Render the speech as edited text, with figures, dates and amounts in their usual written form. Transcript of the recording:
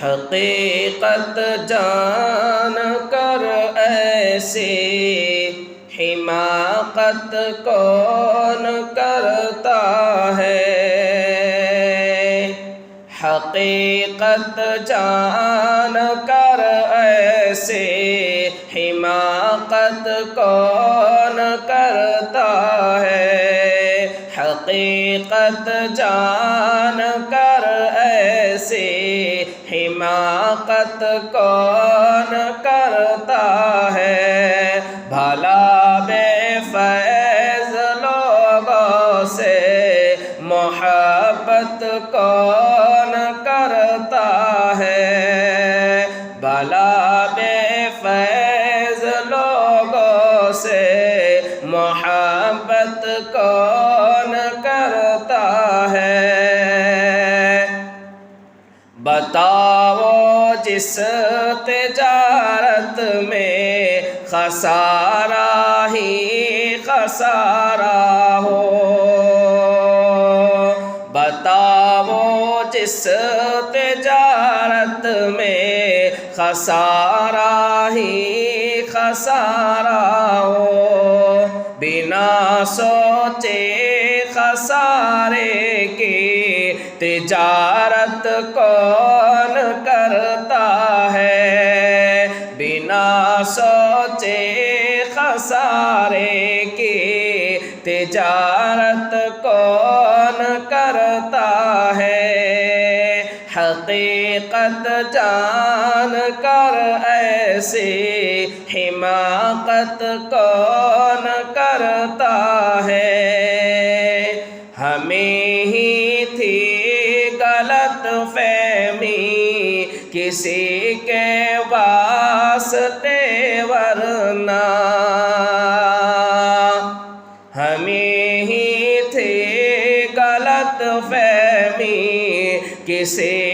حقیقت جان کر ایسے حماقت کون کرتا ہے؟ حقیقت جان کر ایسے حماقت کون کرتا ہے؟ حقیقت جان کر ایسے حماقت کون کرتا ہے؟ بھلا بے فیض لوگوں سے محبت کون کرتا ہے؟ بھلا بے فیض لوگوں سے محبت کون کرتا ہے؟ بتاؤ جس تجارت میں خسارہ ہی خسارہ ہو، بتاؤ جس تجارت میں خسارہ ہی خسارہ ہو، بنا سوچے خسارے کی تجارت کون کرتا ہے؟ بنا سوچے خسارے کی تجارت کون کرتا ہے؟ حقیقت جان کر ایسی حماقت کون کرتا ہے؟ ہمیں ہی تھی غلط فہمی کسی کے واسطے، ورنہ ہمیں ہی تھی غلط فہمی کسی